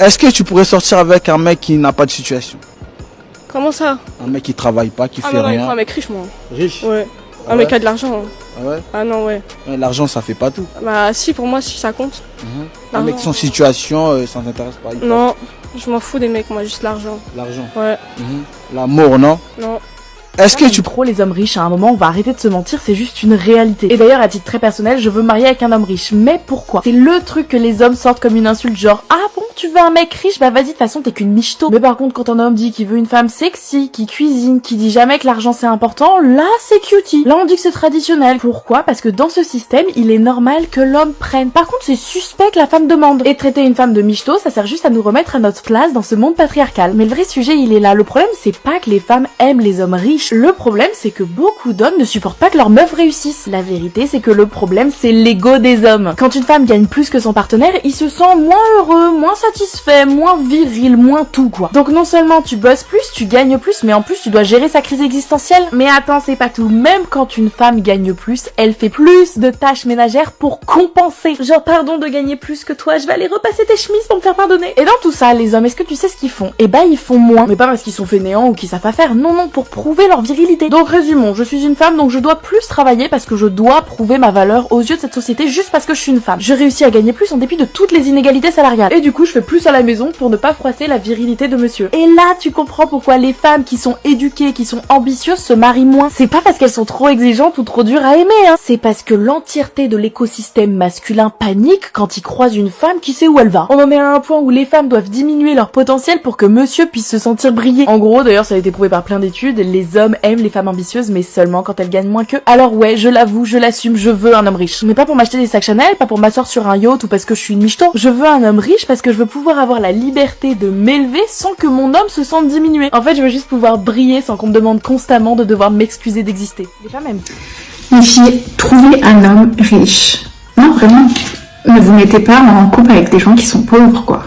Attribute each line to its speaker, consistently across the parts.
Speaker 1: Est-ce que tu pourrais sortir avec un mec qui n'a pas de situation?
Speaker 2: Comment ça?
Speaker 1: Un mec qui travaille pas, qui fait
Speaker 2: non, il
Speaker 1: rien.
Speaker 2: faut un mec riche, moi.
Speaker 1: Riche?
Speaker 2: Ouais.
Speaker 1: Ah
Speaker 2: Un mec
Speaker 1: ouais?
Speaker 2: qui a de l'argent.
Speaker 1: Ah ouais?
Speaker 2: Ah non, ouais.
Speaker 1: Ouais, l'argent, ça fait pas tout.
Speaker 2: Bah si, pour moi, si ça compte.
Speaker 1: Un mec sans situation, ça t'intéresse pas.
Speaker 2: Non, je m'en fous des mecs, moi, juste l'argent.
Speaker 1: L'argent.
Speaker 2: Ouais.
Speaker 1: L'amour, non?
Speaker 2: Non.
Speaker 1: Est-ce que tu...
Speaker 3: trop les hommes riches, à un moment on va arrêter de se mentir, c'est juste une réalité. Et d'ailleurs à titre très personnel, je veux me marier avec un homme riche. Mais pourquoi? C'est le truc que les hommes sortent comme une insulte, genre ah bon tu veux un mec riche? Bah vas-y, de toute façon t'es qu'une michto. Mais par contre quand un homme dit qu'il veut une femme sexy, qui cuisine, qui dit jamais que l'argent c'est important, là c'est cutie. Là on dit que c'est traditionnel. Pourquoi? Parce que dans ce système, il est normal que l'homme prenne. Par contre c'est suspect que la femme demande. Et traiter une femme de michto, ça sert juste à nous remettre à notre place dans ce monde patriarcal. Mais le vrai sujet il est là. Le problème c'est pas que les femmes aiment les hommes riches. Le problème, c'est que beaucoup d'hommes ne supportent pas que leur meuf réussisse. La vérité, c'est que le problème, c'est l'ego des hommes. Quand une femme gagne plus que son partenaire, il se sent moins heureux, moins satisfait, moins viril, moins tout, quoi. Donc non seulement tu bosses plus, tu gagnes plus, mais en plus tu dois gérer sa crise existentielle. Mais attends, c'est pas tout. Même quand une femme gagne plus, elle fait plus de tâches ménagères pour compenser. Genre, pardon de gagner plus que toi, je vais aller repasser tes chemises pour me faire pardonner. Et dans tout ça, les hommes, est-ce que tu sais ce qu'ils font? Eh ben, ils font moins. Mais pas parce qu'ils sont fainéants ou qu'ils savent pas faire. Non, non, pour prouver leur virilité. Donc résumons, je suis une femme donc je dois plus travailler parce que je dois prouver ma valeur aux yeux de cette société juste parce que je suis une femme. Je réussis à gagner plus en dépit de toutes les inégalités salariales. Et du coup je fais plus à la maison pour ne pas froisser la virilité de monsieur. Et là tu comprends pourquoi les femmes qui sont éduquées, qui sont ambitieuses se marient moins. C'est pas parce qu'elles sont trop exigeantes ou trop dures à aimer, hein. C'est parce que l'entièreté de l'écosystème masculin panique quand il croise une femme qui sait où elle va. On en est à un point où les femmes doivent diminuer leur potentiel pour que monsieur puisse se sentir briller. En gros d'ailleurs ça a été prouvé par plein d'études, les hommes aiment les femmes ambitieuses mais seulement quand elles gagnent moins qu'eux. Alors ouais, je l'avoue, je l'assume, je veux un homme riche. Mais pas pour m'acheter des sacs Chanel, pas pour m'asseoir sur un yacht ou parce que je suis une michto. Je veux un homme riche parce que je veux pouvoir avoir la liberté de m'élever sans que mon homme se sente diminué. En fait, je veux juste pouvoir briller sans qu'on me demande constamment de devoir m'excuser d'exister. Les femmes aiment.
Speaker 4: Les filles, trouvez un homme riche. Non, vraiment. Ne vous mettez pas en couple avec des gens qui sont pauvres, quoi.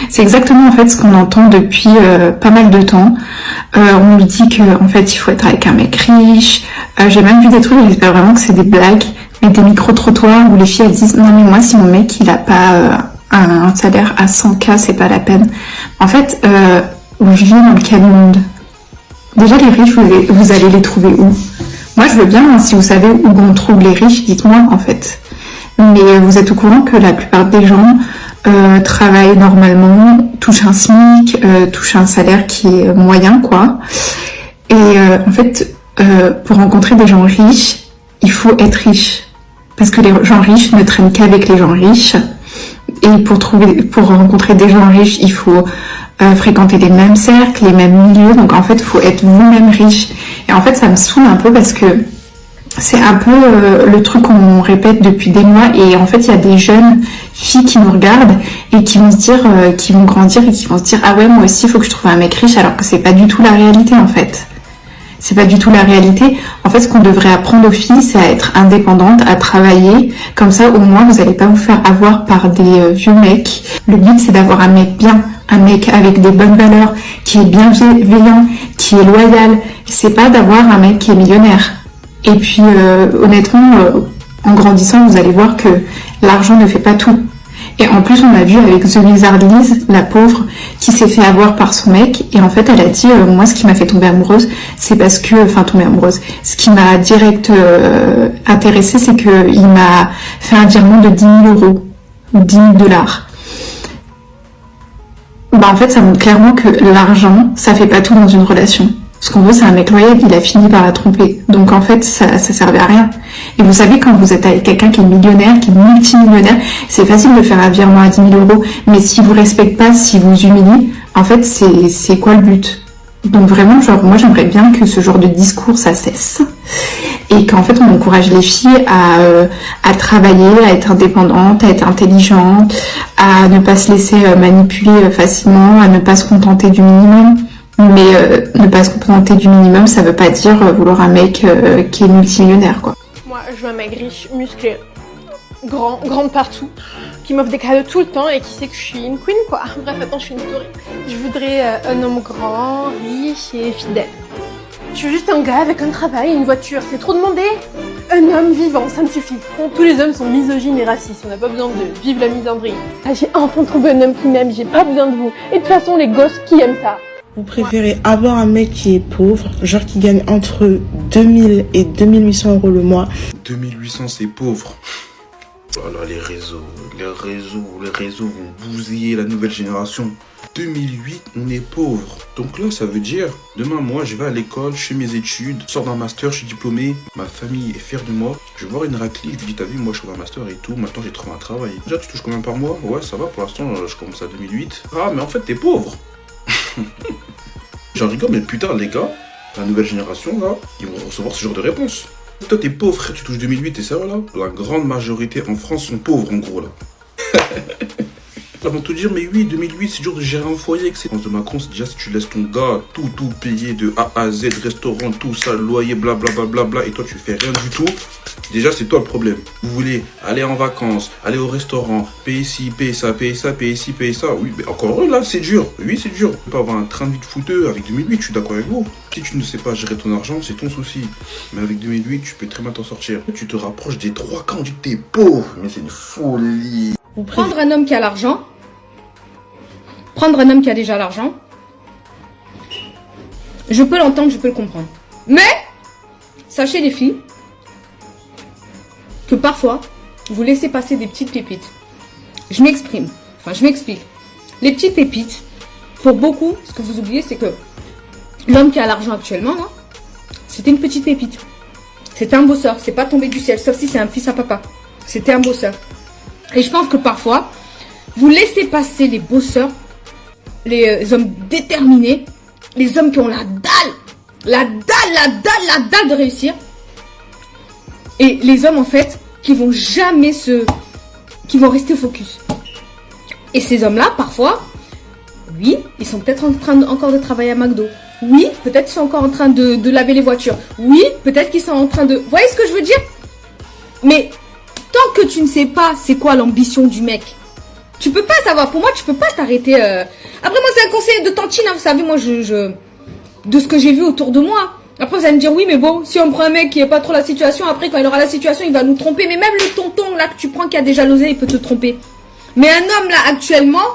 Speaker 4: C'est exactement en fait ce qu'on entend depuis pas mal de temps. On lui dit que en fait il faut être avec un mec riche. J'ai même vu des trucs, j'espère vraiment que c'est des blagues, mais des micro-trottoirs où les filles elles disent non mais moi si mon mec il a pas un salaire à 100K c'est pas la peine. En fait, vous vivez dans le cas du monde. Déjà les riches vous allez les trouver où? Moi je veux bien hein, si vous savez où on trouve les riches, dites-moi en fait. Mais vous êtes au courant que la plupart des gens travaillent normalement, touchent un SMIC, touchent un salaire qui est moyen, quoi. Et en fait, pour rencontrer des gens riches, il faut être riche. Parce que les gens riches ne traînent qu'avec les gens riches. Et pour rencontrer des gens riches, il faut fréquenter les mêmes cercles, les mêmes milieux. Donc en fait, il faut être vous-même riche. Et en fait, ça me saoule un peu parce que c'est un peu le truc qu'on répète depuis des mois et en fait il y a des jeunes filles qui nous regardent et qui vont se dire, qui vont grandir et qui vont se dire ah ouais moi aussi il faut que je trouve un mec riche alors que c'est pas du tout la réalité en fait. C'est pas du tout la réalité. En fait ce qu'on devrait apprendre aux filles c'est à être indépendante, à travailler, comme ça au moins vous allez pas vous faire avoir par des vieux mecs. Le but c'est d'avoir un mec bien, un mec avec des bonnes valeurs, qui est bienveillant, qui est loyal. C'est pas d'avoir un mec qui est millionnaire. Et puis honnêtement, en grandissant, vous allez voir que l'argent ne fait pas tout. Et en plus, on a vu avec The Wizard Liz, la pauvre, qui s'est fait avoir par son mec. Et en fait, elle a dit, moi, ce qui m'a fait tomber amoureuse, c'est parce que, enfin, tomber amoureuse. Ce qui m'a direct intéressée, c'est que il m'a fait un virement de 10 000 euros ou 10 000 dollars. Bah, en fait, ça montre clairement que l'argent, ça fait pas tout dans une relation. Ce qu'on veut, c'est un mec loyal, il a fini par la tromper. Donc en fait, ça servait à rien. Et vous savez, quand vous êtes avec quelqu'un qui est millionnaire, qui est multimillionnaire, c'est facile de faire un virement à 10 000 euros. Mais s'il vous respecte pas, s'il vous humilie, en fait, c'est quoi le but? Donc vraiment, genre, moi j'aimerais bien que ce genre de discours, ça cesse. Et qu'en fait, on encourage les filles à travailler, à être indépendantes, à être intelligentes, à ne pas se laisser manipuler facilement, à ne pas se contenter du minimum. Mais ne pas se contenter du minimum, ça veut pas dire vouloir un mec qui est multimillionnaire, quoi.
Speaker 2: Moi, je veux un mec riche, musclé, grand partout, qui m'offre des cadeaux tout le temps et qui sait que je suis une queen, quoi. Bref, attends, je suis une story. Je voudrais un homme grand, riche et fidèle. Je veux juste un gars avec un travail et une voiture. C'est trop demandé. un homme vivant, ça me suffit. Bon, tous les hommes sont misogynes et racistes, on n'a pas besoin de vivre la misandrie. Ah, j'ai enfin trouvé un homme qui m'aime, j'ai pas besoin de vous. Et de toute façon, les gosses, qui aiment ça?
Speaker 5: Vous préférez avoir un mec qui est pauvre, genre qui gagne entre 2000 et 2800 euros le mois.
Speaker 6: 2800 c'est pauvre. Voilà, les réseaux vont bousiller la nouvelle génération. 2008, on est pauvre. Donc là, ça veut dire, demain, moi, je vais à l'école, je fais mes études, je sors d'un master, je suis diplômé, ma famille est fière de moi. Je vais voir une raclée, je lui dis, t'as vu, moi, je suis dans master et tout, maintenant, j'ai trouvé un travail. Déjà, tu touches combien par mois? Ouais, ça va, pour l'instant, je commence à 2008. Ah, mais en fait, t'es pauvre. J'en rigole, mais putain, les gars, la nouvelle génération, là, ils vont recevoir ce genre de réponse. Toi, t'es pauvre, frère, tu touches 2008, t'es sérieux, là? La grande majorité en France sont pauvres, en gros, là. Ils vont te dire, mais oui, 2008, c'est dur de gérer un foyer. C'est de Macron, c'est déjà si tu laisses ton gars tout payer de A à Z, restaurant, tout ça, loyer, blablabla, et toi, tu fais rien du tout. Déjà, c'est toi le problème. Vous voulez aller en vacances, aller au restaurant, payer ci, payer ça, payer ça, payer ci, payer ça. Oui, mais encore là, c'est dur. Oui, c'est dur. Tu peux pas avoir un train de vie de fouteux avec 2008, je suis d'accord avec vous. Si tu ne sais pas gérer ton argent, c'est ton souci. Mais avec 2008, tu peux très bien t'en sortir. Tu te rapproches des 3 cas, on dit que t'es pauvre. Mais c'est une folie.
Speaker 7: Prendre un homme qui a l'argent, prendre un homme qui a déjà l'argent, je peux l'entendre, je peux le comprendre. Mais, sachez les filles, que parfois, vous laissez passer des petites pépites. Je m'exprime, je m'explique. Les petites pépites, pour beaucoup, ce que vous oubliez, c'est que l'homme qui a l'argent actuellement, là, c'était une petite pépite. C'était un bosseur, c'est pas tombé du ciel, sauf si c'est un fils à papa. C'était un bosseur. Et je pense que parfois, vous laissez passer les bosseurs, les hommes déterminés, les hommes qui ont la dalle de réussir. Et les hommes, en fait, qui vont jamais qui vont rester focus. Et ces hommes-là, parfois, oui, ils sont peut-être en train encore de travailler à McDo. Oui, peut-être qu'ils sont encore en train de laver les voitures. Oui, peut-être qu'ils sont en train de... Vous voyez ce que je veux dire? Mais tant que tu ne sais pas c'est quoi l'ambition du mec, tu peux pas savoir. Pour moi, tu peux pas t'arrêter... Après, moi, c'est un conseil de tantine, hein, vous savez, moi, de ce que j'ai vu autour de moi. Après, vous allez me dire, oui, mais bon, si on prend un mec qui n'a pas trop la situation, après, quand il aura la situation, il va nous tromper. Mais même le tonton, là, que tu prends, qui a déjà l'oseille, il peut te tromper. Mais un homme, là, actuellement...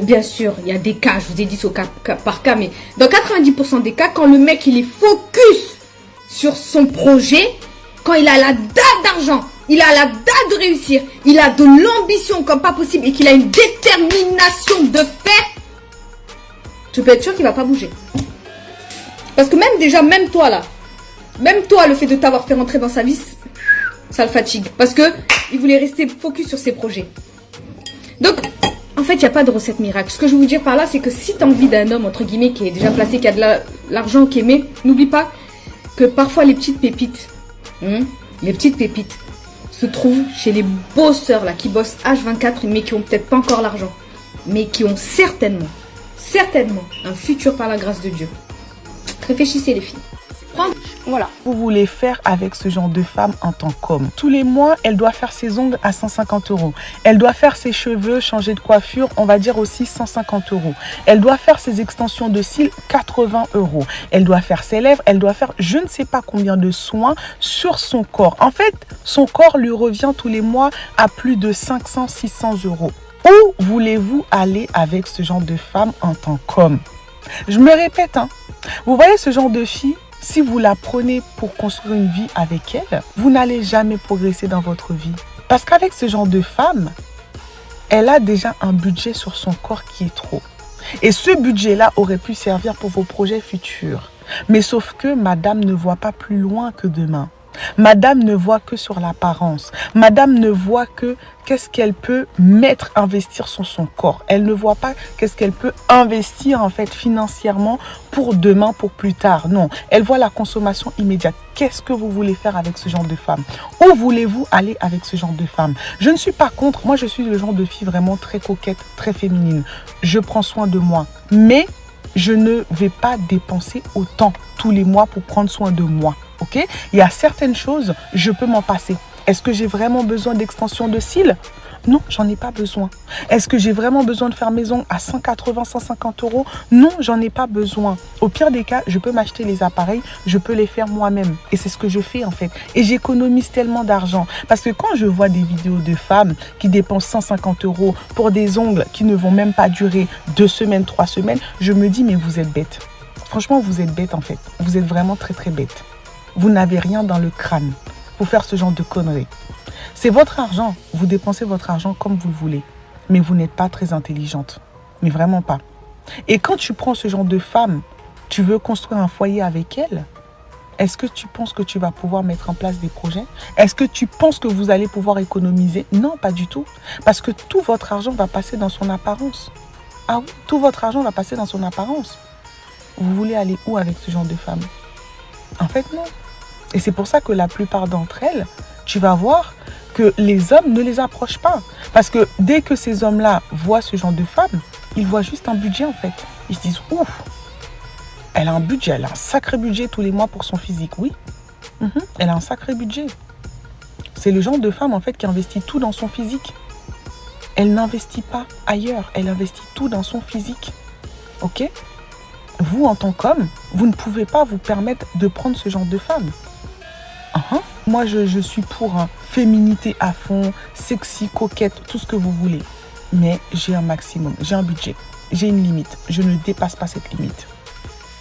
Speaker 7: bien sûr, il y a des cas, je vous ai dit au cas par cas, mais dans 90% des cas, quand le mec, il est focus sur son projet, quand il a la dalle d'argent, il a la dalle de réussir, il a de l'ambition comme pas possible et qu'il a une détermination de faire, tu peux être sûr qu'il va pas bouger. Parce que même toi là, même toi, le fait de t'avoir fait rentrer dans sa vie, ça le fatigue. Parce que il voulait rester focus sur ses projets. Donc, en fait, il n'y a pas de recette miracle. Ce que je veux vous dire par là, c'est que si tu as envie d'un homme, entre guillemets, qui est déjà placé, qui a de l'argent, qui est aimé, n'oublie pas que parfois les petites pépites, se trouvent chez les bosseurs là, qui bossent H24, mais qui ont peut-être pas encore l'argent, mais qui ont certainement un futur par la grâce de Dieu. Réfléchissez les filles.
Speaker 5: Voilà. Vous voulez faire avec ce genre de femme en tant qu'homme. Tous les mois, elle doit faire ses ongles à 150 €. Elle doit faire ses cheveux, changer de coiffure, on va dire aussi 150 €. Elle doit faire ses extensions de cils, 80 €. Elle doit faire ses lèvres, elle doit faire je ne sais pas combien de soins sur son corps. En fait, son corps lui revient tous les mois à plus de 500-600 €. Où voulez-vous aller avec ce genre de femme en tant qu'homme? Je me répète, hein. Vous voyez ce genre de fille? Si vous la prenez pour construire une vie avec elle, vous n'allez jamais progresser dans votre vie. Parce qu'avec ce genre de femme, elle a déjà un budget sur son corps qui est trop. Et ce budget-là aurait pu servir pour vos projets futurs. Mais sauf que madame ne voit pas plus loin que demain. Madame ne voit que sur l'apparence. Madame ne voit que qu'est-ce qu'elle peut investir sur son corps. Elle ne voit pas qu'est-ce qu'elle peut investir en fait financièrement pour demain, pour plus tard. Non, elle voit la consommation immédiate. Qu'est-ce que vous voulez faire avec ce genre de femme? Où voulez-vous aller avec ce genre de femme? Je ne suis pas contre. Moi, je suis le genre de fille vraiment très coquette, très féminine. Je prends soin de moi. Mais je ne vais pas dépenser autant tous les mois pour prendre soin de moi. Ok? Il y a certaines choses, je peux m'en passer. Est-ce que j'ai vraiment besoin d'extension de cils? Non, j'en ai pas besoin. Est-ce que j'ai vraiment besoin de faire mes ongles à 180, 150 euros? Non, j'en ai pas besoin. Au pire des cas, je peux m'acheter les appareils, je peux les faire moi-même. Et c'est ce que je fais en fait. Et j'économise tellement d'argent. Parce que quand je vois des vidéos de femmes qui dépensent 150 euros pour des ongles qui ne vont même pas durer 2 semaines, 3 semaines, je me dis mais vous êtes bête. Franchement, vous êtes bête en fait. Vous êtes vraiment très très bête. Vous n'avez rien dans le crâne pour faire ce genre de conneries. C'est votre argent. Vous dépensez votre argent comme vous le voulez. Mais vous n'êtes pas très intelligente. Mais vraiment pas. Et quand tu prends ce genre de femme, tu veux construire un foyer avec elle, est-ce que tu penses que tu vas pouvoir mettre en place des projets? Est-ce que tu penses que vous allez pouvoir économiser? Non, pas du tout. Parce que tout votre argent va passer dans son apparence. Ah oui, tout votre argent va passer dans son apparence. Vous voulez aller où avec ce genre de femme? En fait, non. Et c'est pour ça que la plupart d'entre elles, tu vas voir que les hommes ne les approchent pas. Parce que dès que ces hommes-là voient ce genre de femme, ils voient juste un budget en fait. Ils se disent, ouf, elle a un budget, elle a un sacré budget tous les mois pour son physique, oui. Elle a un sacré budget. C'est le genre de femme en fait qui investit tout dans son physique. Elle n'investit pas ailleurs, elle investit tout dans son physique. Ok? Vous, en tant qu'homme, vous ne pouvez pas vous permettre de prendre ce genre de femme. Moi, je suis pour féminité à fond, sexy, coquette, tout ce que vous voulez. Mais j'ai un maximum, j'ai un budget, j'ai une limite. Je ne dépasse pas cette limite.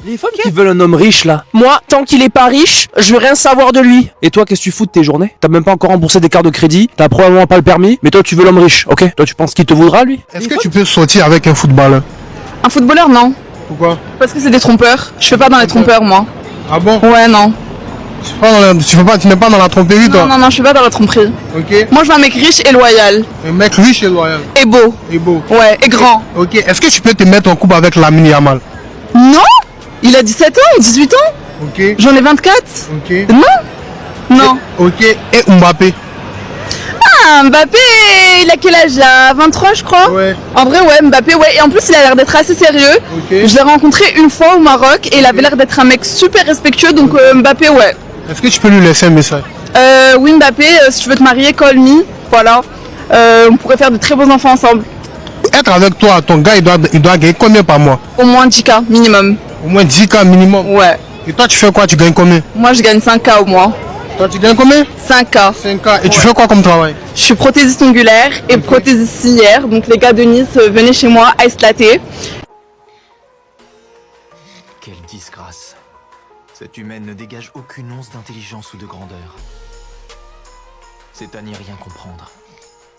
Speaker 8: Les femmes qui veulent un homme riche là, moi, tant qu'il est pas riche, je veux rien savoir de lui. Et toi, qu'est-ce que tu fous de tes journées? T'as même pas encore remboursé des cartes de crédit, t'as probablement pas le permis, mais toi tu veux l'homme riche, ok? Toi tu penses qu'il te voudra lui?
Speaker 9: Est-ce que tu peux sortir avec un footballeur?
Speaker 10: Un footballeur, non.
Speaker 9: Pourquoi?
Speaker 10: Parce que c'est des trompeurs. Je fais pas dans les trompeurs, moi.
Speaker 9: Ah bon?
Speaker 10: Ouais, non.
Speaker 9: Tu n'es pas dans la tromperie, toi?
Speaker 10: Non, je suis pas dans la tromperie.
Speaker 9: Ok.
Speaker 10: Moi, je veux un mec riche et loyal.
Speaker 9: Un mec riche et loyal.
Speaker 10: Et beau.
Speaker 9: Et beau.
Speaker 10: Ouais, et grand.
Speaker 9: Ok. Est-ce que tu peux te mettre en couple avec Lamine Yamal?
Speaker 10: Non. Il a 17 ans, 18 ans.
Speaker 9: Ok.
Speaker 10: J'en ai 24.
Speaker 9: Ok.
Speaker 10: Non. Non.
Speaker 9: Ok. Et Mbappé?
Speaker 10: Ah, Mbappé, il a quel âge là? 23, je crois.
Speaker 9: Ouais.
Speaker 10: En vrai, ouais, Mbappé, ouais. Et en plus, il a l'air d'être assez sérieux.
Speaker 9: Ok.
Speaker 10: Je l'ai rencontré une fois au Maroc et il avait l'air d'être un mec super respectueux. Donc, Mbappé, ouais.
Speaker 9: Est-ce que tu peux lui laisser un message?
Speaker 10: Oui, Mbappé, si tu veux te marier, call me. Voilà. On pourrait faire de très beaux enfants ensemble.
Speaker 9: Être avec toi, ton gars, il doit gagner combien par mois?
Speaker 10: Au moins 10K minimum.
Speaker 9: Au moins 10K minimum?
Speaker 10: Ouais.
Speaker 9: Et toi, tu fais quoi? Tu gagnes combien?
Speaker 10: Moi, je gagne 5K au mois.
Speaker 9: Toi, tu gagnes combien?
Speaker 10: 5K.
Speaker 9: 5K. Et tu fais quoi comme travail?
Speaker 10: Je suis prothésiste ongulaire et prothésiste ciliaire. Donc, les gars de Nice, venez chez moi, ice latte.
Speaker 11: Quelle disgrâce. Cette humaine ne dégage aucune once d'intelligence ou de grandeur. C'est à n'y rien comprendre.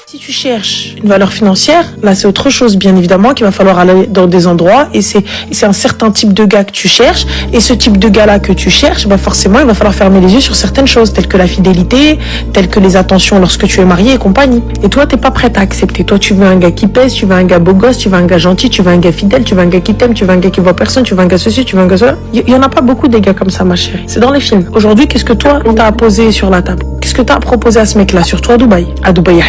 Speaker 12: Si tu cherches une valeur financière, là c'est autre chose bien évidemment qu'il va falloir aller dans des endroits et c'est un certain type de gars que tu cherches et ce type de gars là que tu cherches, bah forcément il va falloir fermer les yeux sur certaines choses telles que la fidélité, telles que les attentions lorsque tu es marié et compagnie. Et toi t'es pas prête à accepter, toi tu veux un gars qui pèse, tu veux un gars beau gosse, tu veux un gars gentil, tu veux un gars fidèle, tu veux un gars qui t'aime, tu veux un gars qui voit personne, tu veux un gars ceci, tu veux un gars cela. Il y en a pas beaucoup des gars comme ça ma chérie, c'est dans les films. Aujourd'hui qu'est-ce que toi t'as à poser sur la table? Qu'est-ce que t'as à proposer à ce mec là, surtout à Dubaï? À Dubaï,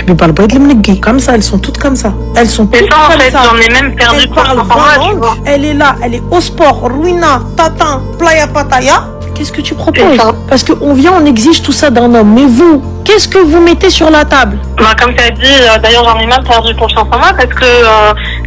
Speaker 12: comme ça, elles sont toutes comme ça. Elles sont toutes
Speaker 13: ça, en
Speaker 12: comme
Speaker 13: fait,
Speaker 12: ça.
Speaker 13: j'en ai même perdu
Speaker 12: Elle parle 20 langues. Elle est là, elle est au sport, ruina, tatin, playa pataya. Qu'est-ce que tu proposes? Parce qu'on vient, on exige tout ça d'un homme. Mais vous, qu'est-ce que vous mettez sur la table?
Speaker 13: Bah, comme tu as dit, d'ailleurs j'en ai même perdu confiance en moi parce que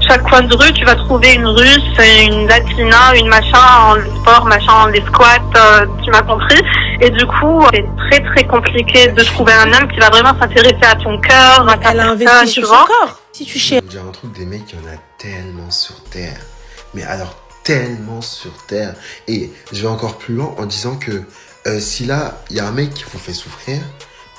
Speaker 13: chaque coin de rue, tu vas trouver une russe, une latina, une machin en sport, machin en les squats, tu m'as compris. Et du coup, c'est très très compliqué de trouver un homme qui va vraiment s'intéresser à ton cœur, à ta personne, tu vois.
Speaker 12: Si tu cherches.
Speaker 14: Je veux dire un truc, des mecs, il y en a tellement sur Terre. Mais alors, tellement sur Terre. Et je vais encore plus loin en disant que si là, il y a un mec qui vous fait souffrir,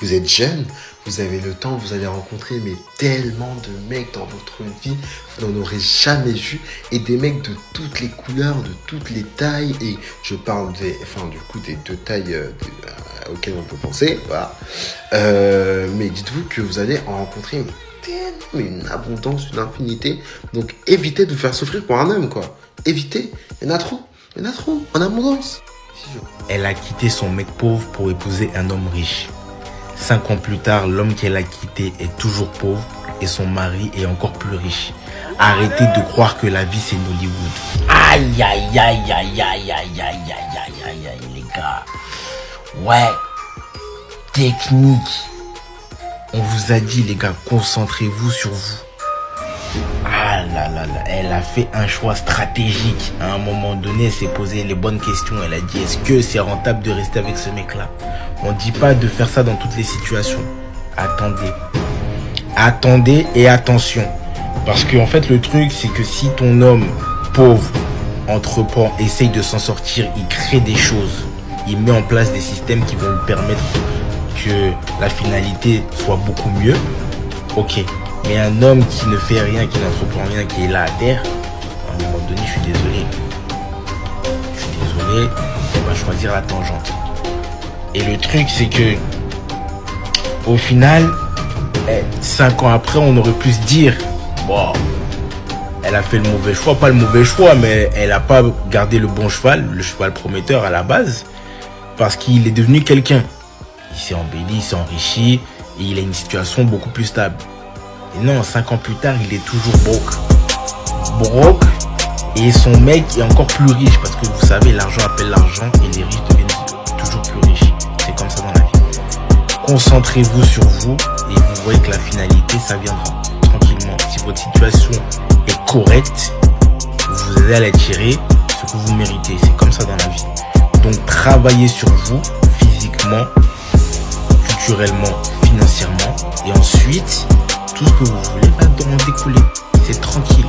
Speaker 14: vous êtes jeune, vous avez le temps, vous allez rencontrer mais tellement de mecs dans votre vie, vous n'en aurez jamais vu, et des mecs de toutes les couleurs, de toutes les tailles, et je parle des deux tailles auxquelles on peut penser, voilà. Mais dites-vous que vous allez en rencontrer tellement, une abondance, une infinité, donc évitez de vous faire souffrir pour un homme, quoi. Évitez, il y en a trop, en abondance.
Speaker 15: Elle a quitté son mec pauvre pour épouser un homme riche. 5 ans plus tard, l'homme qu'elle a quitté est toujours pauvre et son mari est encore plus riche. Arrêtez de croire que la vie c'est Nollywood.
Speaker 16: Aïe aïe aïe aïe aïe aïe aïe aïe aïe aïe aïe les gars. Ouais. Technique.
Speaker 15: On vous a dit, les gars, concentrez-vous sur vous. Ah là là là, elle a fait un choix stratégique. À un moment donné, elle s'est posé les bonnes questions. Elle a dit, est-ce que c'est rentable de rester avec ce mec-là? On dit pas de faire ça dans toutes les situations. Attendez. Attendez et attention. Parce que en fait, le truc, c'est que si ton homme pauvre entreprend, essaye de s'en sortir, il crée des choses. Il met en place des systèmes qui vont lui permettre que la finalité soit beaucoup mieux. Ok. Mais un homme qui ne fait rien, qui n'entreprend rien, qui est là à terre, à un moment donné, je suis désolé. Il va choisir la tangente. Et le truc, c'est que, au final, 5 ans après, on aurait pu se dire, wow, elle a fait le mauvais choix. Pas le mauvais choix, mais elle n'a pas gardé le bon cheval, le cheval prometteur à la base, parce qu'il est devenu quelqu'un. Il s'est embelli, il s'est enrichi, et il a une situation beaucoup plus stable. Et non, 5 ans plus tard, il est toujours broke. Et son mec est encore plus riche. Parce que vous savez, l'argent appelle l'argent. Et les riches deviennent toujours plus riches. C'est comme ça dans la vie. Concentrez-vous sur vous. Et vous voyez que la finalité, ça viendra tranquillement. Si votre situation est correcte, vous allez à la tirer ce que vous méritez. C'est comme ça dans la vie. Donc, travaillez sur vous, physiquement, culturellement, financièrement. Et ensuite, tout ce que vous voulez va en découler. C'est tranquille.